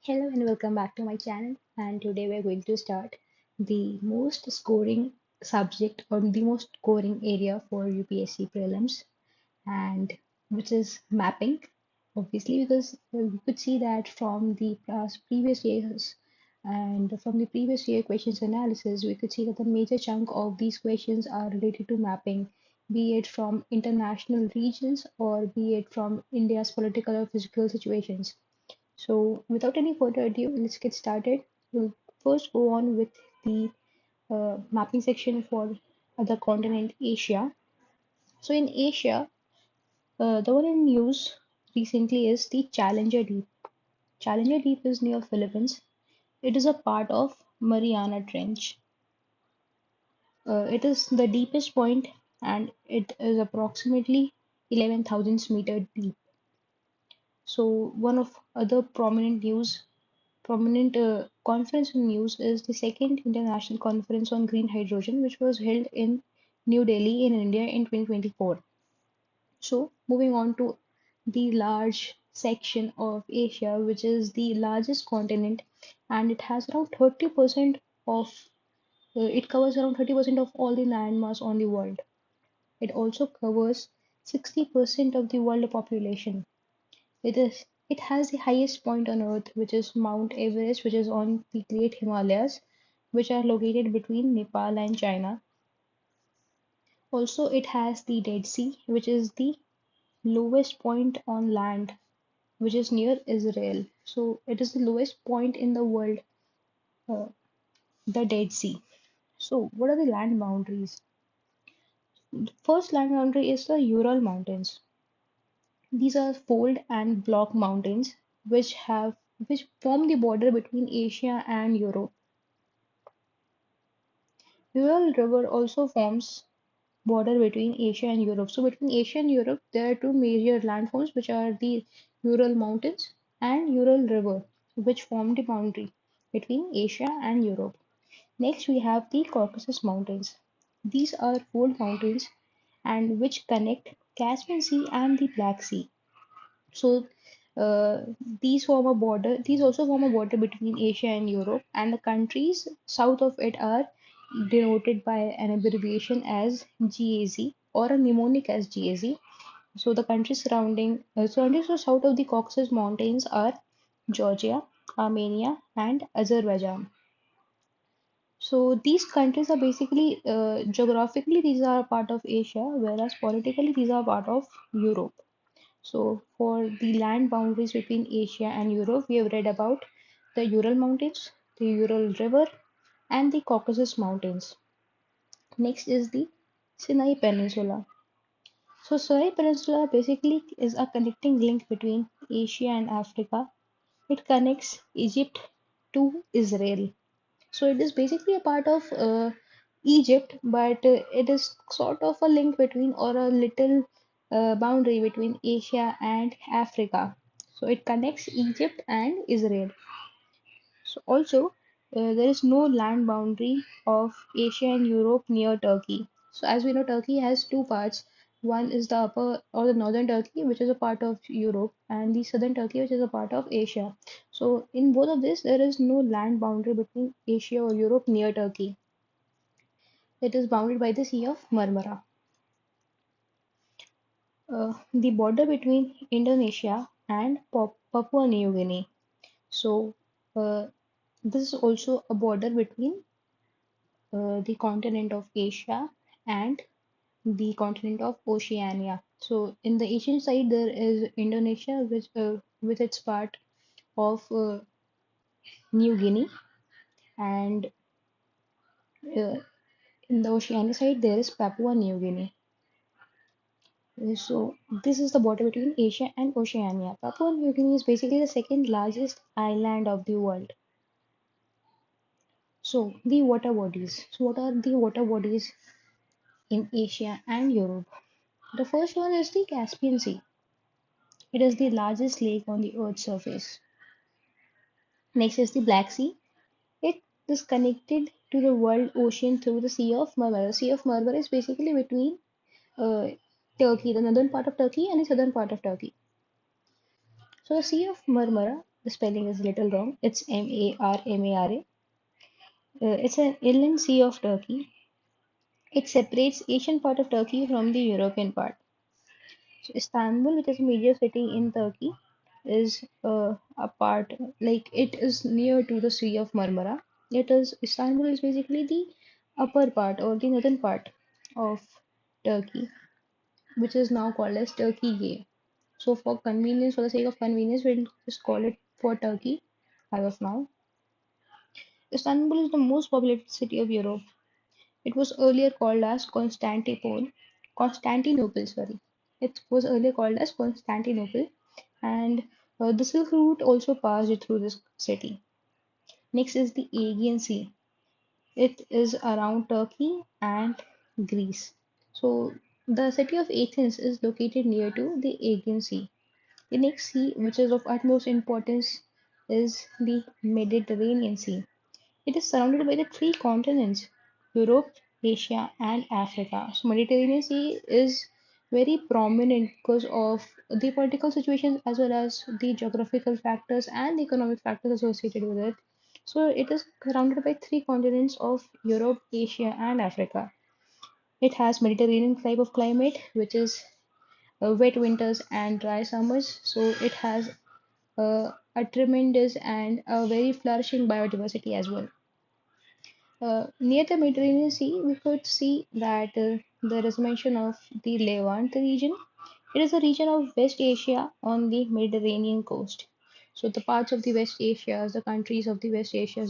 Hello and welcome back to my channel. And today we're going to start the most scoring subject or the most scoring area for UPSC prelims, and which is mapping. Obviously, because we could see that from the past previous years and from the previous year questions analysis, we could see that the major chunk of these questions are related to mapping, be it from international regions or be it from India's political or physical situations. So, without any further ado, let's get started. We'll first go on with the mapping section for the continent Asia. So, in Asia, the one in news recently is the Challenger Deep. Challenger Deep is near Philippines. It is a part of Mariana Trench. It is the deepest point and it is approximately 11,000 meter deep. So, one of other prominent conference in news is the second International Conference on Green Hydrogen, which was held in New Delhi in India in 2024. So, moving on to the large section of Asia, which is the largest continent, and it has around 30% of it covers around 30% of all the landmass on the world. It also covers 60% of the world population. It has the highest point on earth, which is Mount Everest, which is on the Great Himalayas, which are located between Nepal and China. Also, it has the Dead Sea, which is the lowest point on land, which is near Israel. So, it is the lowest point in the world, uh, the Dead Sea. So, what are the land boundaries? The first land boundary is the Ural Mountains. These are fold and block mountains which form the border between Asia and Europe. Ural River also forms border between Asia and Europe. So between Asia and Europe, there are two major landforms, which are the Ural Mountains and Ural River, which form the boundary between Asia and Europe. Next, we have the Caucasus Mountains. These are fold mountains and which connect Caspian Sea and the Black Sea. So uh, these also form a border between Asia and Europe, and the countries south of it are denoted by an abbreviation as GAZ or a mnemonic as GAZ. So the countries surrounding so south of the Caucasus Mountains are Georgia, Armenia, and Azerbaijan. So these countries are basically geographically these are part of Asia, whereas politically these are part of Europe. So, for the land boundaries between Asia and Europe, we have read about the Ural Mountains, the Ural River, and the Caucasus Mountains. Next is the Sinai Peninsula. So, Sinai Peninsula basically is a connecting link between Asia and Africa. It connects Egypt to Israel. So, it is basically a part of Egypt, but it is sort of a link between or a little boundary between Asia and Africa. So it connects Egypt and Israel. So also, there is no land boundary of Asia and Europe near Turkey. So as we know, Turkey has two parts. One is the upper or the northern Turkey, which is a part of Europe, and the southern Turkey, which is a part of Asia. So in both of this, there is no land boundary between Asia or Europe near Turkey. It is bounded by the Sea of Marmara. The border between Indonesia and Papua New Guinea. So, uh, this is also a border between the continent of Asia and the continent of Oceania. So, in the Asian side, there is Indonesia, which with its part of New Guinea, and uh, in the Oceania side, there is Papua New Guinea. So, this is the border between Asia and Oceania. Papua New Guinea is basically the second largest island of the world. So, the water bodies. So, what are the water bodies in Asia and Europe? The first one is the Caspian Sea. It is the largest lake on the Earth's surface. Next is the Black Sea. It is connected to the world ocean through the Sea of Marmara. The Sea of Marmara is basically between uh, Turkey, the northern part of Turkey, and the southern part of Turkey. So, the Sea of Marmara. The spelling is a little wrong. It's Marmara. It's an inland sea of Turkey. It separates Asian part of Turkey from the European part. So Istanbul, which is a major city in Turkey, is a part, like it is near to the Sea of Marmara. Istanbul is basically the upper part or the northern part of Turkey, which is now called as Turkey. So for convenience, for the sake of convenience, we'll just call it for Turkey as of now. Istanbul is the most populated city of Europe. It was earlier called as Constantinople, sorry. It was earlier called as Constantinople, and the Silk Route also passed through this city. Next is the Aegean Sea. It is around Turkey and Greece. So the city of Athens is located near to the Aegean Sea. The next sea, which is of utmost importance, is the Mediterranean Sea. It is surrounded by the three continents, Europe, Asia, and Africa. So Mediterranean Sea is very prominent because of the political situation as well as the geographical factors and the economic factors associated with it. So it is surrounded by three continents of Europe, Asia, and Africa. It has Mediterranean type of climate, which is wet winters and dry summers. So it has a tremendous and a very flourishing biodiversity as well. Near the Mediterranean Sea, we could see that there is mention of the Levant region. It is a region of West Asia on the Mediterranean coast. So the parts of the West Asia, the countries of the West Asia,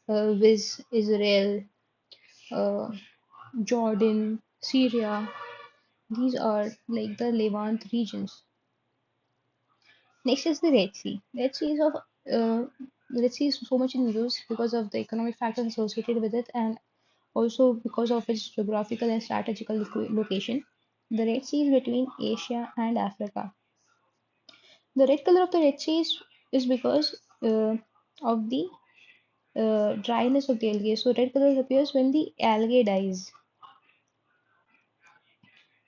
viz. Israel, uh, Jordan, Syria, these are like the Levant regions. Next is the Red Sea. Red Sea is so much in use because of the economic factors associated with it, and also because of its geographical and strategical location. The Red Sea is between Asia and Africa. The red color of the Red Sea is because of the dryness of the algae. So red color appears when the algae dies.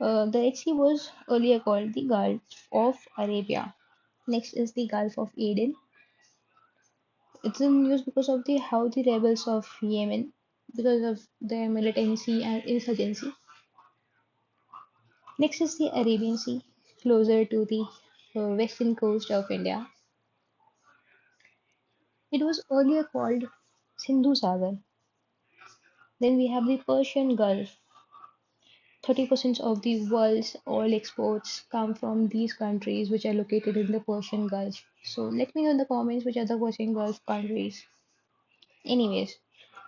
The Red Sea was earlier called the Gulf of Arabia. Next is the Gulf of Aden. It's in use because of the Houthi rebels of Yemen, because of their militancy and insurgency. Next is the Arabian Sea, closer to the western coast of India. It was earlier called Sindhu Sagar. Then we have the Persian Gulf. 30% of the world's oil exports come from these countries which are located in the Persian Gulf. So let me know in the comments which are the Persian Gulf countries. Anyways,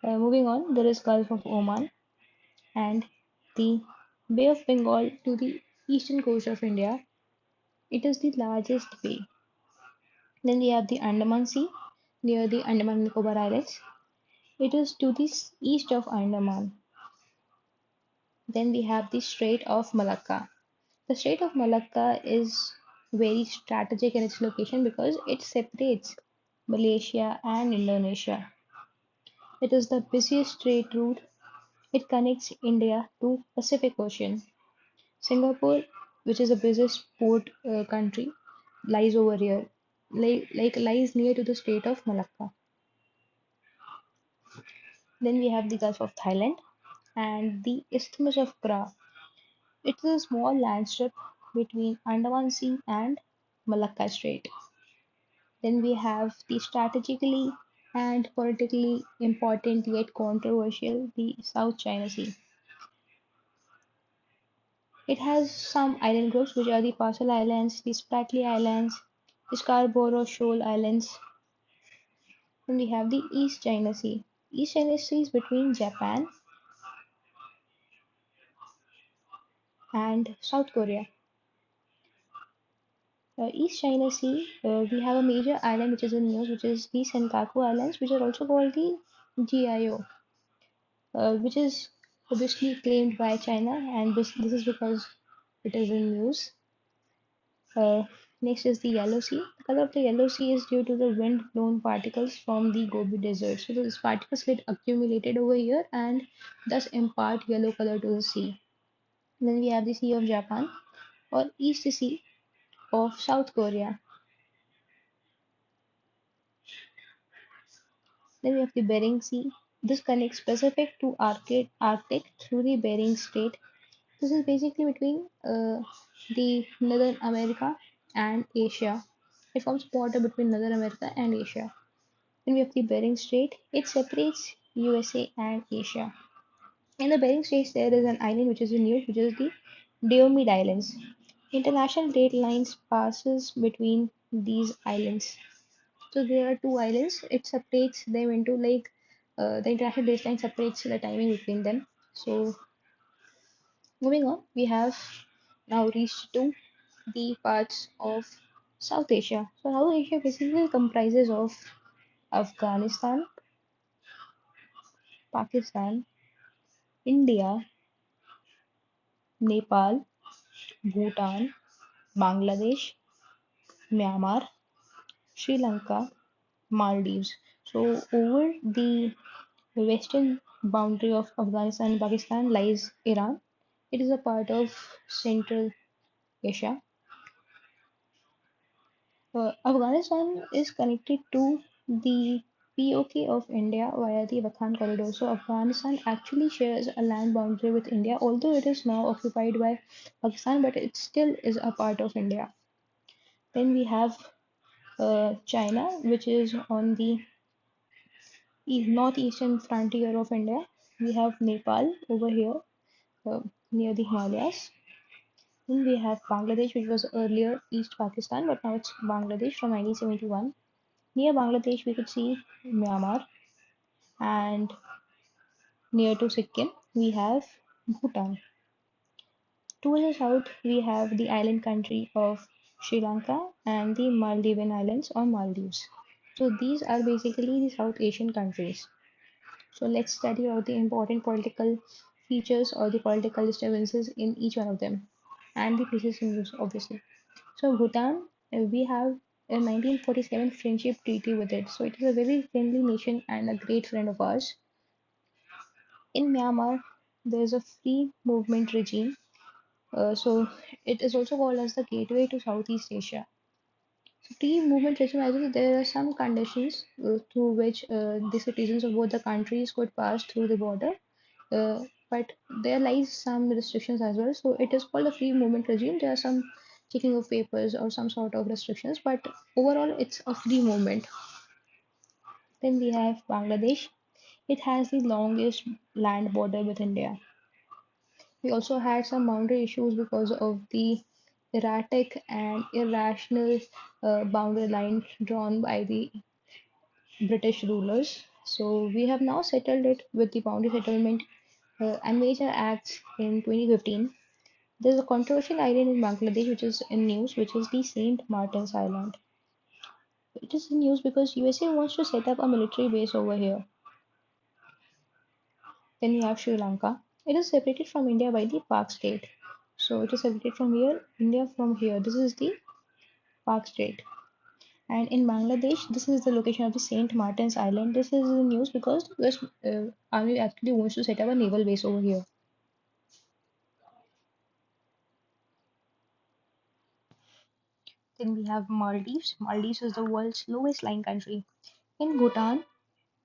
moving on, there is Gulf of Oman and the Bay of Bengal to the eastern coast of India. It is the largest bay. Then we have the Andaman Sea near the Andaman and Nicobar Islands. It is to the east of Andaman. Then we have the Strait of Malacca. The Strait of Malacca is very strategic in its location because it separates Malaysia and Indonesia. It is the busiest trade route. It connects India to Pacific Ocean. Singapore, which is the busiest port country, lies over here, lies near to the Strait of Malacca. Then we have the Gulf of Thailand and the Isthmus of Kra. It is a small land strip between Andaman Sea and Malacca Strait. Then we have the strategically and politically important yet controversial the South China Sea. It has some island groups which are the Parcel Islands, the Spratly Islands, the Scarborough Shoal Islands. Then we have the East China Sea. East China Sea is between Japan and South Korea. East China Sea, we have a major island which is in news, which is the Senkaku Islands, which are also called the GIO, which is obviously claimed by China, and this is because it is in news. Uh, Next is the Yellow Sea. The color of the Yellow Sea is due to the wind-blown particles from the Gobi Desert. So these particles get accumulated over here and thus impart yellow color to the sea. Then we have the Sea of Japan or East Sea of South Korea. Then we have the Bering Sea. This connects Pacific to Arctic through the Bering Strait. This is basically between the Northern America and Asia. It forms border between Northern America and Asia. Then we have the Bering Strait. It separates USA and Asia. In the Bering Strait, there is an island which is in use, which is the Diomede Islands. International date lines passes between these islands. So there are two islands. It separates them into like the international date line separates the timing between them. So moving on, we have now reached to the parts of South Asia. So South Asia basically comprises of Afghanistan, Pakistan, India, Nepal, Bhutan, Bangladesh, Myanmar, Sri Lanka, Maldives. So over the western boundary of Afghanistan and Pakistan lies Iran. It is a part of Central Asia. Afghanistan is connected to the POK of India via the Wakhan corridor. So Afghanistan actually shares a land boundary with India, although it is now occupied by Pakistan, but it still is a part of India. Then we have China, which is on the northeastern frontier of India. We have Nepal over here near the Himalayas. Then we have Bangladesh, which was earlier East Pakistan, but now it's Bangladesh from 1971. Near Bangladesh, we could see Myanmar, and near to Sikkim, we have Bhutan. To the south, we have the island country of Sri Lanka and the Maldivian Islands or Maldives. So these are basically the South Asian countries. So let's study out the important political features or the political disturbances in each one of them and the places in use, obviously. So Bhutan, we have a 1947 friendship treaty with it. So it is a very friendly nation and a great friend of ours. In Myanmar, there is a free movement regime. So it is also called as the gateway to Southeast Asia. So free movement regime, I think there are some conditions through which the citizens of both the countries could pass through the border. But there lies some restrictions as well. So it is called a free movement regime. There are some checking of papers or some sort of restrictions, but overall it's a free movement. Then we have Bangladesh. It has the longest land border with India. We also had some boundary issues because of the erratic and irrational boundary line drawn by the British rulers. So we have now settled it with the boundary settlement and major acts in 2015. There's a controversial island in Bangladesh which is in news, which is the Saint Martin's Island. It is in news because USA wants to set up a military base over here. Then we have Sri Lanka. It is separated from India by the Park Strait. So it is separated from here, India from here. This is the Park Strait. And in Bangladesh, this is the location of the Saint Martin's Island. This is in news because the US Army actually wants to set up a naval base over here. Then we have Maldives. Maldives is the world's lowest lying country. In Bhutan,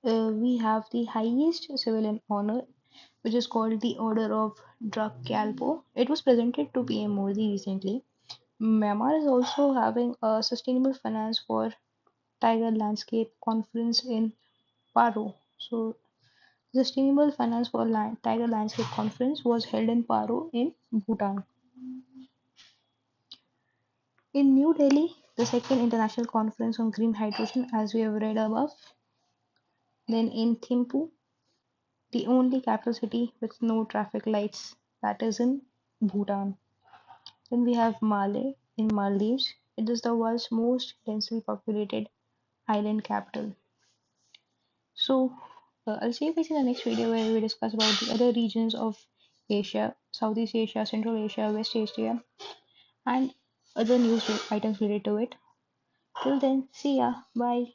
we have the highest civilian honor, which is called the Order of Druk Kyalpo. It was presented to PM Modi recently. Myanmar is also having a sustainable finance for Tiger Landscape Conference in Paro. So, Sustainable Finance for Tiger Landscape Conference was held in Paro in Bhutan. In New Delhi, the second international conference on green hydrogen, as we have read above. Then in Thimphu, the only capital city with no traffic lights, that is in Bhutan. Then we have Malé in Maldives. It is the world's most densely populated island capital. So, I'll see you guys in the next video where we discuss about the other regions of Asia, Southeast Asia, Central Asia, West Asia, and other news items related to it. Till then, see ya. Bye.